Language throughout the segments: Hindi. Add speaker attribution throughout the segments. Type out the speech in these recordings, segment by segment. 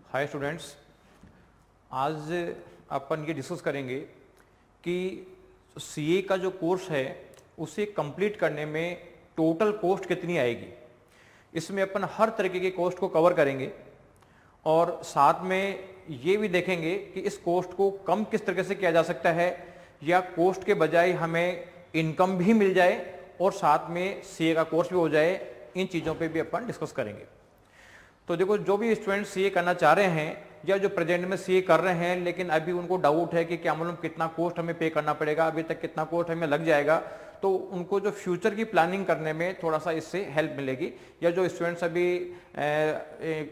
Speaker 1: हाय स्टूडेंट्स, आज अपन ये डिस्कस करेंगे कि सीए का जो कोर्स है उसे कंप्लीट करने में टोटल कॉस्ट कितनी आएगी। इसमें अपन हर तरीके के कॉस्ट को कवर करेंगे और साथ में ये भी देखेंगे कि इस कॉस्ट को कम किस तरीके से किया जा सकता है या कॉस्ट के बजाय हमें इनकम भी मिल जाए और साथ में सीए का कोर्स भी हो जाए। इन चीज़ों पे भी अपन डिस्कस करेंगे। तो देखो, जो भी स्टूडेंट सीए करना चाह रहे हैं या जो प्रेजेंट में सीए कर रहे हैं लेकिन अभी उनको डाउट है कि क्या मालूम कितना कॉस्ट हमें पे करना पड़ेगा, अभी तक कितना कॉस्ट हमें लग जाएगा, तो उनको जो फ्यूचर की प्लानिंग करने में थोड़ा सा इससे हेल्प मिलेगी। या जो स्टूडेंट्स अभी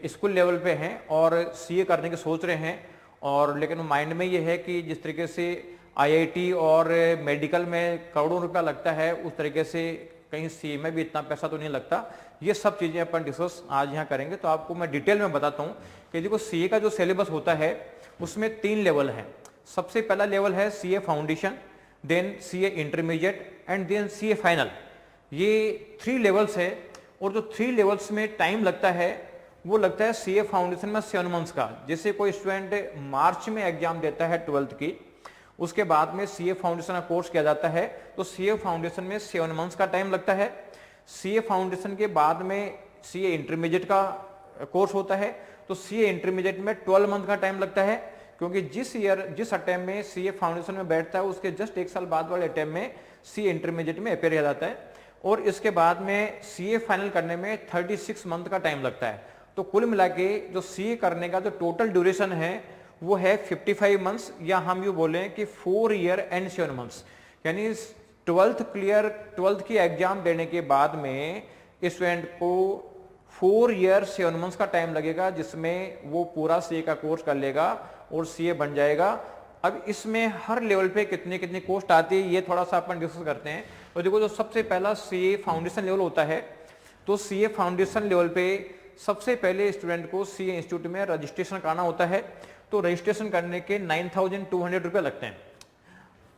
Speaker 1: स्कूल लेवल पे हैं और सीए करने की सोच रहे हैं और लेकिन माइंड में ये है कि जिस तरीके से आईआईटी और मेडिकल में करोड़ों रुपया लगता है उस तरीके से कहीं सीए में भी इतना पैसा तो नहीं लगता। ये सब चीज़ें अपन डिस्कस आज यहाँ करेंगे। तो आपको मैं डिटेल में बताता हूँ कि देखो, सीए का जो सिलेबस होता है उसमें 3 लेवल हैं। सबसे पहला लेवल है CA foundation, then CA intermediate and then CA final. ये 3 लेवल्स है और जो 3 लेवल्स में टाइम लगता है वो लगता है सीए फाउंडेशन में 7 मंथ्स का। जैसे कोई स्टूडेंट मार्च में एग्जाम देता है 12th की, उसके बाद में सीए फाउंडेशन का कोर्स किया जाता है, तो सीए फाउंडेशन में 7 मंथ्स का टाइम लगता है। सीए फाउंडेशन के बाद में सीए इंटरमीडिएट का कोर्स होता है, तो सीए इंटरमीडिएट में 12 मंथ का टाइम लगता है, क्योंकि जिस अटेम्प्ट में सीए फाउंडेशन में बैठता है उसके जस्ट 1 साल बाद वाले अटेम्प्ट में सीए इंटरमीडिएट में अपेयर किया जाता है और इसके बाद में सीए फाइनल करने में 36 मंथ का टाइम लगता है। तो कुल मिला के जो सीए करने का जो टोटल ड्यूरेशन है वो है 55 मंथ्स, या हम यूँ बोलें कि 4 ईयर एंड 7 मंथ्स। यानी 12th की एग्जाम देने के बाद में स्टूडेंट को 4 ईयर 7 मंथ्स का टाइम लगेगा, जिसमें वो पूरा सीए का कोर्स कर लेगा और सीए बन जाएगा। अब इसमें हर लेवल पे कितनी कितनी कॉस्ट आती है ये थोड़ा सा अपन डिस्कस करते हैं। तो देखो, जो सबसे पहला सीए फाउंडेशन लेवल होता है, तो सीए फाउंडेशन लेवल पे सबसे पहले स्टूडेंट को सीए इंस्टीट्यूट में रजिस्ट्रेशन कराना होता है। तो रजिस्ट्रेशन करने के 9,200 रुपये लगते हैं।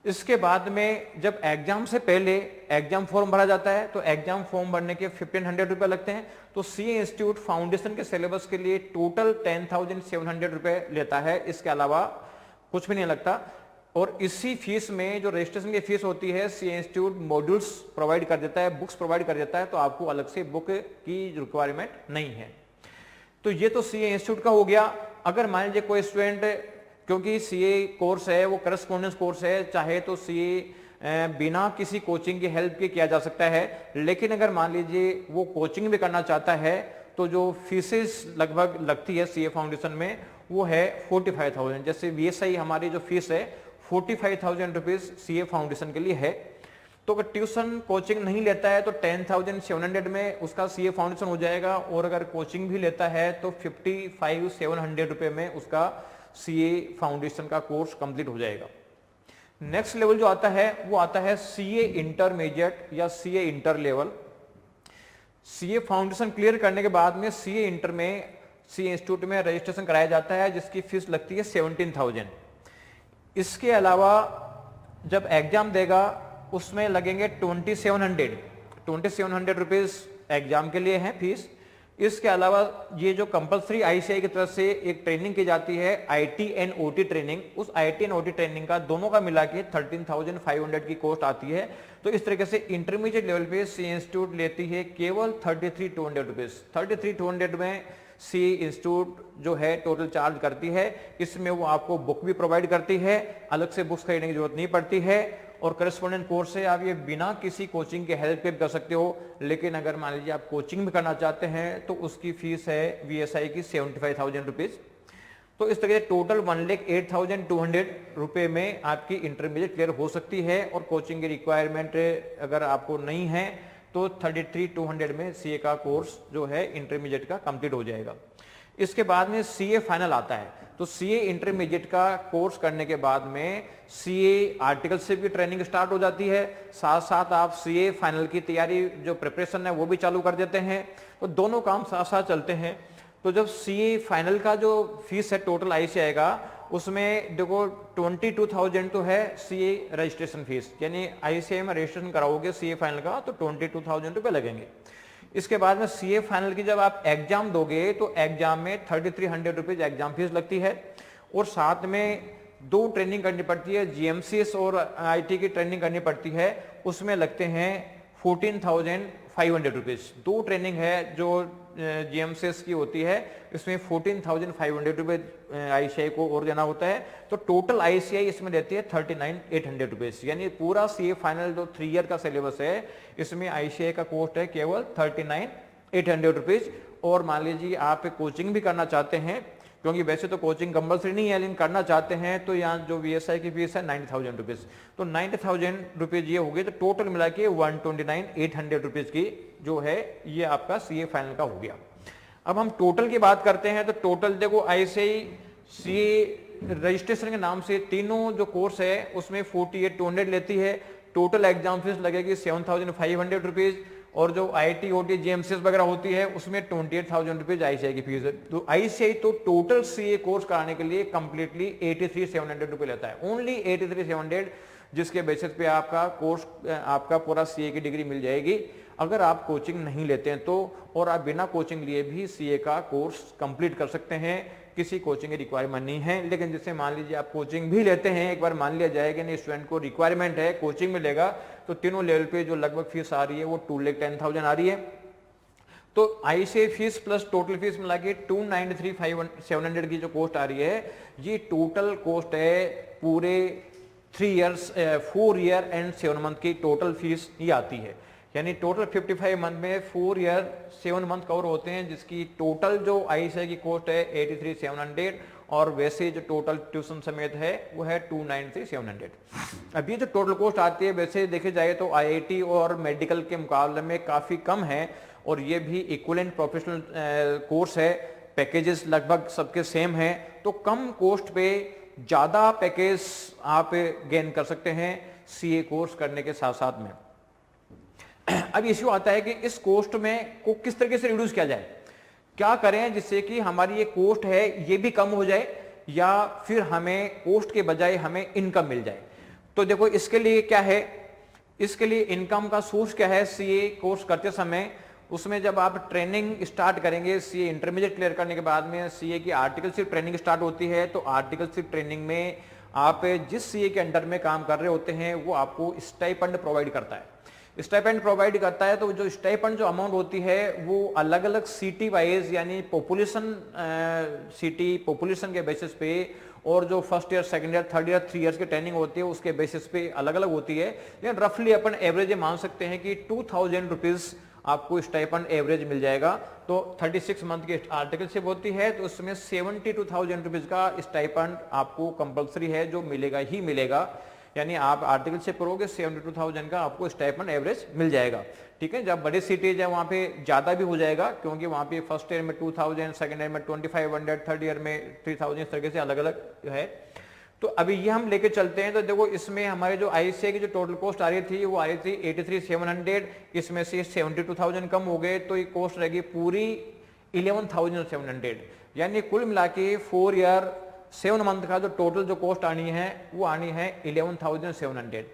Speaker 1: इसके बाद में जब एग्जाम से पहले एग्जाम फॉर्म भरा जाता है तो एग्जाम फॉर्म भरने के 1,500 रुपये लगते हैं। तो सीए इंस्टीट्यूट फाउंडेशन के सिलेबस के लिए टोटल 10,700 रुपये लेता है, इसके अलावा कुछ भी नहीं लगता। और इसी फीस में जो रजिस्ट्रेशन की फीस होती है, सीए इंस्टीट्यूट मॉड्यूल्स प्रोवाइड कर देता है, बुक्स प्रोवाइड कर देता है, तो आपको अलग से बुक की रिक्वायरमेंट नहीं है। तो ये तो सीए इंस्टीट्यूट का हो गया। अगर मान लीजिए कोई स्टूडेंट, क्योंकि सीए कोर्स है वो करस्पॉन्डेंस कोर्स है, चाहे तो सीए बिना किसी कोचिंग की हेल्प के किया जा सकता है, लेकिन अगर मान लीजिए वो कोचिंग भी करना चाहता है तो जो फीसेस लगभग लगती है सीए फाउंडेशन में वो है 45,000। जैसे वीएसआई हमारी जो फीस है 45,000 रुपीज सीए फाउंडेशन के लिए है। तो अगर ट्यूशन कोचिंग नहीं लेता है तो 10,700 में उसका सीए फाउंडेशन हो जाएगा, और अगर कोचिंग भी लेता है तो 55,700 रुपये में उसका सीए फाउंडेशन का कोर्स कंप्लीट हो जाएगा। नेक्स्ट लेवल जो आता है वो आता है सीए इंटरमीडिएट या CA inter level. CA foundation clear करने के बाद में सीए इंटर में सीए इंस्टीट्यूट में रजिस्ट्रेशन कराया जाता है, जिसकी फीस लगती है 17,000। इसके अलावा जब एग्जाम देगा उसमें लगेंगे 2,700 रुपीज एग्जाम के लिए है फीस। इसके अलावा ये जो कंपलसरी आईसीआई की तरफ से एक ट्रेनिंग की जाती है आईटी एंड ओटी ट्रेनिंग, उस आईटी एंड ओटी ट्रेनिंग का दोनों का मिला के 13,500 की कॉस्ट आती है। तो इस तरीके से इंटरमीडिएट लेवल पे सीए इंस्टीट्यूट लेती है केवल 33,200 रुपीज। 33,200 में सीए इंस्टीट्यूट जो है टोटल चार्ज करती है। इसमें वो आपको बुक भी प्रोवाइड करती है, अलग से बुक्स खरीदने की जरूरत नहीं पड़ती है, और करस्पॉन्डेंट कोर्स से आप ये बिना किसी कोचिंग के हेल्प के भी कर सकते हो। लेकिन अगर मान लीजिए आप कोचिंग भी करना चाहते हैं तो उसकी फीस है वीएसआई की 75,000 रुपीज। तो इस तरह से टोटल 1,08,200 रुपये में आपकी इंटरमीडिएट क्लियर हो सकती है, और कोचिंग की रिक्वायरमेंट अगर आपको नहीं है तो 33,200 में सीए का कोर्स जो है इंटरमीडिएट का कंप्लीट हो जाएगा। इसके बाद में सीए फाइनल आता है। तो सीए इंटरमीडिएट का कोर्स करने के बाद में सीए आर्टिकल से भी ट्रेनिंग स्टार्ट हो जाती है, साथ साथ आप सीए फाइनल की तैयारी जो प्रिपरेशन है वो भी चालू कर देते हैं। तो दोनों काम साथ साथ चलते हैं। तो जब सीए फाइनल का जो फीस है टोटल आईसीआई का, उसमें देखो 22,000 तो है सीए रजिस्ट्रेशन फीस, यानी आईसीआई में रजिस्ट्रेशन कराओगे सीए फाइनल का तो 22,000 रुपये लगेंगे। इसके बाद में सीए फाइनल की जब आप एग्जाम दोगे तो एग्जाम में 3300 रुपीज एग्जाम फीस लगती है, और साथ में 2 ट्रेनिंग करनी पड़ती है, जीएमसीएस और आईटी की ट्रेनिंग करनी पड़ती है, उसमें लगते हैं 14,500 रुपीज। 2 ट्रेनिंग है जो जीएमसीएस की होती है, इसमें 14,500 रुपीज आईसीआई को और देना होता है। तो टोटल आईसीआई इसमें देती है 39,800 रुपीज। यानी पूरा सीए फाइनल जो 3 ईयर का सिलेबस है, इसमें आईसीआई का कॉस्ट है केवल 39,800 रुपीज। और मान लीजिए आप कोचिंग भी करना चाहते हैं, क्योंकि वैसे तो कोचिंग कंपलसरी नहीं है, लेकिन करना चाहते हैं तो यहाँ जो वीएसआई की फीस है 90,000 रुपीज, तो 90,000 रुपीज ये हो गई। तो टोटल मिला के 129,800 रुपीज की जो है ये आपका सीए फाइनल का हो गया। अब हम टोटल की बात करते हैं, तो टोटल देखो आईसीआई सीए रजिस्ट्रेशन के नाम से तीनों जो कोर्स है उसमें 48,200 लेती है। टोटल एग्जाम फीस लगेगी 7,500 रुपीज, और जो आईटी ओटी जीएमसीएस वगैरह होती है उसमें 28,000 रुपीज आईसीआई की फीस है। तो आईसीआई तो टोटल सीए कोर्स कराने के लिए कंप्लीटली 83,700 रुपए लेता है, ओनली 83,700, जिसके बेसिस पे आपका कोर्स आपका पूरा सीए की डिग्री मिल जाएगी अगर आप कोचिंग नहीं लेते हैं तो। और आप बिना कोचिंग लिए भी सीए का कोर्स कंप्लीट कर सकते हैं, किसी कोचिंग की रिक्वायरमेंट नहीं है। लेकिन जैसे मान लीजिए आप कोचिंग भी लेते हैं, एक बार मान लिया जाए कि नहीं स्टूडेंट को रिक्वायरमेंट है कोचिंग में लेगा, तो तीनों लेवल पे जो लगभग फीस आ रही है वो 2,10,000 आ रही है। तो ICI fees plus total fees मिला के 293,700 की जो कॉस्ट आ रही है, ये टोटल कॉस्ट है पूरे 4 ईयर एंड 7 मंथ की टोटल फीस ये आती है। यानी टोटल 55 मंथ में 4 ईयर 7 मंथ कवर होते हैं, जिसकी टोटल जो आईसीआई की कॉस्ट है 83,700, और वैसे जो टोटल ट्यूशन समेत है वो है 293,700। अब ये जो टोटल कॉस्ट आती है वैसे देखे जाए तो आईआईटी और मेडिकल के मुकाबले में काफ़ी कम है, और ये भी इक्विवेलेंट प्रोफेशनल कोर्स है। पैकेजेस लगभग सबके सेम हैं, तो कम कॉस्ट पे ज़्यादा पैकेज आप गेन कर सकते हैं सीए कोर्स करने के साथ साथ में। अब इश्यू आता है कि इस कॉस्ट में को किस तरीके से रिड्यूस किया जाए, क्या करें जिससे कि हमारी ये कॉस्ट है ये भी कम हो जाए, या फिर हमें कॉस्ट के बजाय हमें इनकम मिल जाए। तो देखो इसके लिए क्या है, इसके लिए इनकम का सोर्स क्या है सीए कोर्स करते समय। उसमें जब आप ट्रेनिंग स्टार्ट करेंगे, सीए इंटरमीडिएट क्लियर करने के बाद में सीए की आर्टिकलशिप ट्रेनिंग स्टार्ट होती है, तो आर्टिकलशिप ट्रेनिंग में आप जिस सीए के अंडर में काम कर रहे होते हैं वो आपको स्टाइपेंड प्रोवाइड करता है। स्टाइपेंड प्रोवाइड करता है, तो जो स्टाइपेंड जो अमाउंट होती है वो अलग अलग सिटी वाइज, यानी पॉपुलेशन सिटी पॉपुलेशन के बेसिस पे, और जो first year second year third year 3 years की ट्रेनिंग होती है उसके बेसिस पे अलग अलग होती है। लेकिन रफली अपन एवरेज मान सकते हैं कि 2,000 रुपीज आपको स्टाइपेंड एवरेज मिल जाएगा। तो 36 मंथ की आर्टिकलशिप होती है, तो उसमें 72,000 रुपीज का स्टाइपेंड आपको कंपलसरी है, जो मिलेगा ही मिलेगा। यानी आप आर्टिकलशिप करोगे 72,000 का आपको स्टाइपेंड एवरेज मिल जाएगा। ठीक है, जब बड़े सिटीज है वहाँ पे ज्यादा भी हो जाएगा, क्योंकि वहाँ पे फर्स्ट ईयर में 2,000, सेकंड ईयर में 2,500, थर्ड ईयर में 3,000, इस तरीके से अलग अलग है। तो अभी ये हम लेके चलते हैं। तो देखो इसमें हमारे जो आईसीआई की जो टोटल कॉस्ट आ रही थी वो आ रही थी 83,700, इसमें से 72,000 कम हो गए, तो ये कॉस्ट रहेगी पूरी 11,700। यानी कुल मिला के 4 ईयर 7 मंथ का जो टोटल जो कॉस्ट आनी है वो आनी है 11,700।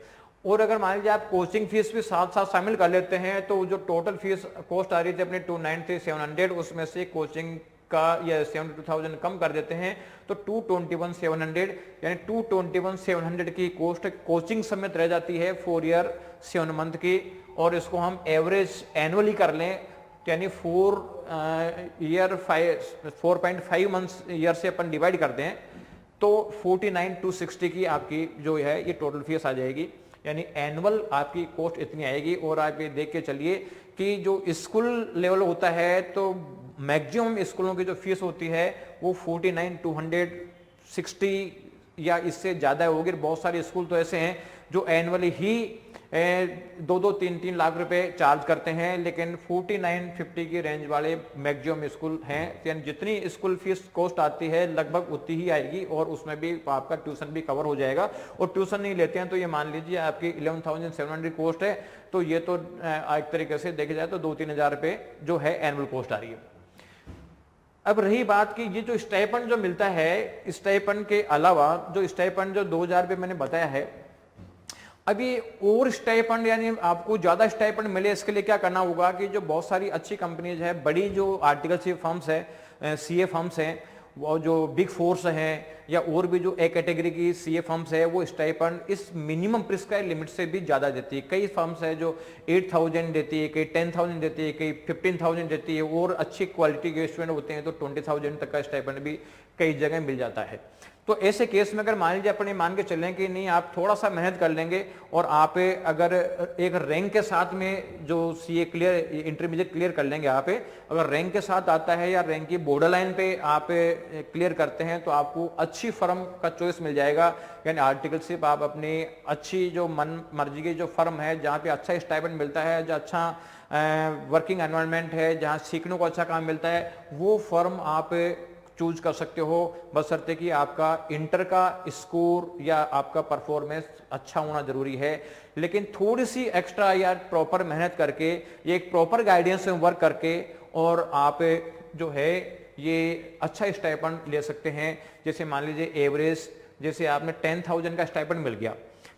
Speaker 1: और अगर मान लीजिए आप कोचिंग फीस भी साथ साथ शामिल कर लेते हैं, तो जो टोटल फीस कॉस्ट आ रही थी अपने 293,700, उसमें से कोचिंग का या 72,000 कम कर देते हैं, तो 221,700, यानी 221,700 की कॉस्ट कोचिंग समेत रह जाती है 4 ईयर 7 मंथ की। और इसको हम एवरेज एनुअली कर लें, यानी 4.5 मंथ्स ईयर से अपन डिवाइड करते हैं, तो 49,260 की आपकी जो है ये टोटल फीस आ जाएगी। यानी एनुअल आपकी कॉस्ट इतनी आएगी। और आप ये देख के चलिए कि जो स्कूल लेवल होता है, तो मैक्सिमम स्कूलों की जो फीस होती है वो 49,260 या इससे ज्यादा होगी। बहुत सारे स्कूल तो ऐसे हैं जो एनुअली ही 2-2, 3-3 लाख रुपए चार्ज करते हैं, लेकिन 4950 की रेंज वाले मैक्सिमम स्कूल हैं। यानी जितनी स्कूल फीस कॉस्ट आती है लगभग उतनी ही आएगी, और उसमें भी आपका ट्यूशन भी कवर हो जाएगा। और ट्यूशन नहीं लेते हैं तो ये मान लीजिए आपकी 11,700 कॉस्ट है, तो ये तो एक तरीके से देखे जाए तो 2-3 हजार रुपए जो है एनुअल कॉस्ट आ रही है। अब रही बात कि ये जो स्टाइपेंड जो मिलता है, स्टाइपेंड के अलावा जो स्टाइपेंड जो 2,000 रुपये मैंने बताया है, अभी और स्टाइपेंड यानी आपको ज़्यादा स्टाइपेंड मिले, इसके लिए क्या करना होगा कि जो बहुत सारी अच्छी कंपनीज है, बड़ी जो आर्टिकल सी फर्म्स है, सीए फर्म्स हैं, वो जो बिग फोर्स हैं या और भी जो ए कैटेगरी की सीए फर्म्स है, वो स्टाइपेंड इस मिनिमम प्रिस्क्राइब लिमिट से भी ज़्यादा देती है। कई फर्म्स है जो 8,000 देती है, कई 10,000 देती है, कई 15,000 देती है, और अच्छी क्वालिटी के स्टूडेंट होते हैं तो 20,000 तक का स्टाइपेंड भी कई जगह मिल जाता है। तो ऐसे केस में अगर मान लीजिए अपने मान के चलें कि नहीं आप थोड़ा सा मेहनत कर लेंगे और आप अगर एक रैंक के साथ में जो सीए क्लियर इंटरमीडिएट क्लियर कर लेंगे, आप अगर रैंक के साथ आता है या रैंक की बॉर्डर लाइन पे आप क्लियर करते हैं तो आपको अच्छी फर्म का चॉइस मिल जाएगा। यानी आर्टिकलशिप आप अपनी अच्छी जो मन मर्जी की जो फर्म है, जहाँ पे अच्छा स्टाइपेंड मिलता है, जो अच्छा वर्किंग एनवायरनमेंट है, जहाँ सीखने को अच्छा काम मिलता है, वो फर्म आप चूज कर सकते हो, बशर्ते कि आपका इंटर का स्कोर या आपका परफॉर्मेंस अच्छा होना जरूरी है। लेकिन थोड़ी सी एक्स्ट्रा या प्रॉपर मेहनत करके, एक प्रॉपर गाइडेंस में वर्क करके, और आप जो है ये अच्छा स्टाइपेंड ले सकते हैं। जैसे मान लीजिए एवरेज, जैसे आपने 10,000 का स्टाइपेंड मिल गया,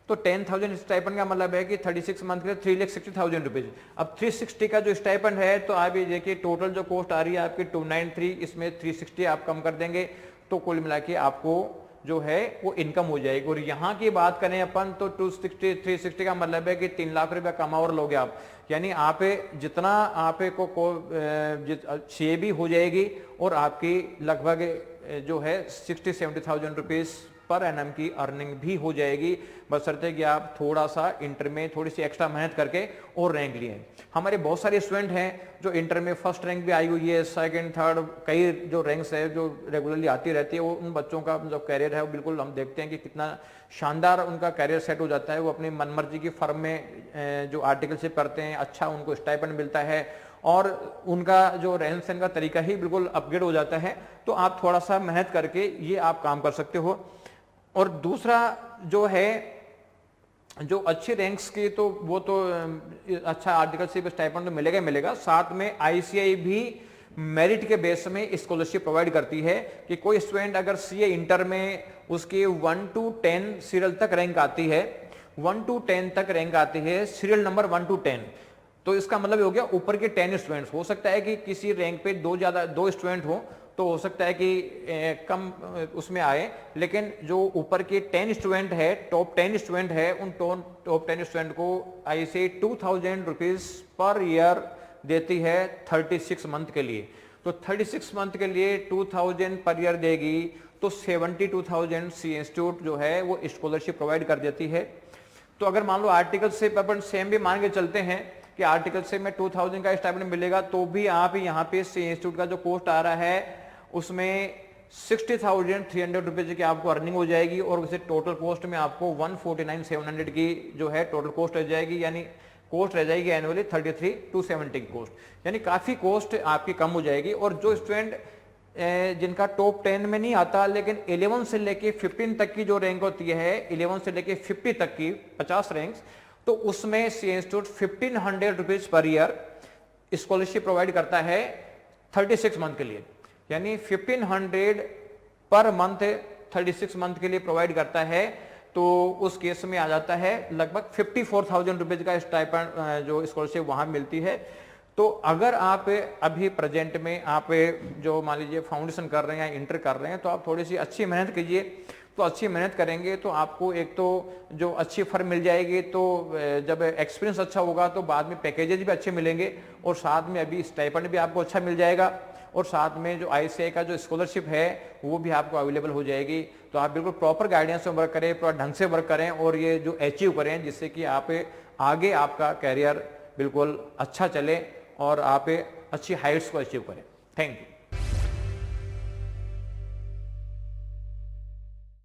Speaker 1: तो 10,000 स्टाइपेंड का मतलब है कि 36 मंथ के 3,60,000 रुपीज। अब 360 का जो स्टाइपेंड है, तो आप ये देखिए टोटल जो कॉस्ट आ रही है आपकी 293, इसमें 360 आप कम कर देंगे तो कुल मिला के आपको जो है वो इनकम हो जाएगी। और यहाँ की बात करें अपन तो 260 360 का मतलब है कि 3 लाख रुपया कमा और लोगे आप। यानी आप जितना आप को छे भी हो जाएगी और आपकी लगभग जो है 60-70,000 रुपीज पर एनएम की अर्निंग भी हो जाएगी, बशर्ते कि आप थोड़ा सा इंटर में थोड़ी सी एक्स्ट्रा मेहनत करके और रैंक लिए। हमारे बहुत सारे स्टूडेंट हैं जो इंटर में फर्स्ट रैंक भी आई हुई है, सेकंड थर्ड, कई जो रैंक्स है जो रेगुलरली आती रहती है, वो उन बच्चों का जो कैरियर है वो बिल्कुल हम देखते हैं कि कितना शानदार उनका कैरियर सेट हो जाता है। वो अपनी मनमर्जी की फर्म में जो आर्टिकलशिप करते हैं, अच्छा उनको स्टाइपेंड मिलता है और उनका जो रहन सहन का तरीका ही बिल्कुल अपग्रेड हो जाता है। तो आप थोड़ा सा मेहनत करके ये आप काम कर सकते हो। और दूसरा जो है, जो अच्छे रैंक्स की तो वो तो अच्छा आर्टिकलशिप स्टाइपेंड तो मिलेगा मिलेगा, साथ में आईसीआई भी मेरिट के बेस में स्कॉलरशिप प्रोवाइड करती है कि कोई स्टूडेंट अगर सीए इंटर में उसकी 1 to 10 सीरियल तक रैंक आती है, 1 to 10 तक रैंक आती है, सीरियल नंबर 1 to 10, तो इसका मतलब हो गया ऊपर के 10 स्टूडेंट्स। हो सकता है कि किसी रैंक पे दो स्टूडेंट हो तो हो सकता है कि कम उसमें आए, लेकिन जो ऊपर के 10 स्टूडेंट है, टॉप 10 स्टूडेंट है, उन टॉप 10 स्टूडेंट को आईसीआई 2,000 रुपीज पर ईयर देती है 36 मंथ के लिए। तो 36 मंथ के लिए 2,000 पर ईयर देगी तो 72,000 सी इंस्टीट्यूट जो है वो स्कॉलरशिप प्रोवाइड कर देती है। तो अगर मान लो आर्टिकल से अपन सेम भी मान के चलते हैं कि आर्टिकल से में 2,000 का स्टाइपेंड मिलेगा, तो भी आप यहाँ पे सी इंस्टीट्यूट का जो कॉस्ट आ रहा है उसमें 60,300 रुपीज की आपको अर्निंग हो जाएगी, और उसे टोटल कॉस्ट में आपको 149,700 की जो है टोटल कॉस्ट रह जाएगी। यानी कॉस्ट रह जाएगी एनुअली 33,270 की कॉस्ट, यानी काफी कॉस्ट आपकी कम हो जाएगी। और जो स्टूडेंट जिनका टॉप 10 में नहीं आता, लेकिन 11 से लेके 15 तक की जो रैंक होती है, 11 से लेके 50 तक की 50 रैंक्स, तो उसमें C institute 1,500 rupees per year scholarship provide करता है 36 मंथ के लिए। यानी 1,500 पर मंथ 36 मंथ के लिए प्रोवाइड करता है, तो उस केस में आ जाता है लगभग 54,000 रुपीज का स्टाइपेंड जो स्कॉलरशिप वहां मिलती है। तो अगर आप अभी प्रेजेंट में आप जो मान लीजिए फाउंडेशन कर रहे हैं या इंटर कर रहे हैं, तो आप थोड़ी सी अच्छी मेहनत कीजिए। तो अच्छी मेहनत करेंगे तो आपको एक तो जो अच्छी फर्म मिल जाएगी, तो जब एक्सपीरियंस अच्छा होगा तो बाद में पैकेजेस भी अच्छे मिलेंगे, और साथ में अभी स्टाइपेंड भी आपको अच्छा मिल जाएगा, और साथ में जो आईसीआई का जो स्कॉलरशिप है वो भी आपको अवेलेबल हो जाएगी। तो आप बिल्कुल प्रॉपर गाइडेंस में वर्क करें, पूरा ढंग से वर्क करें और ये जो अचीव करें, जिससे कि आप आगे आपका कैरियर बिल्कुल अच्छा चले और आप अच्छी हाइट्स को अचीव करें। Thank you.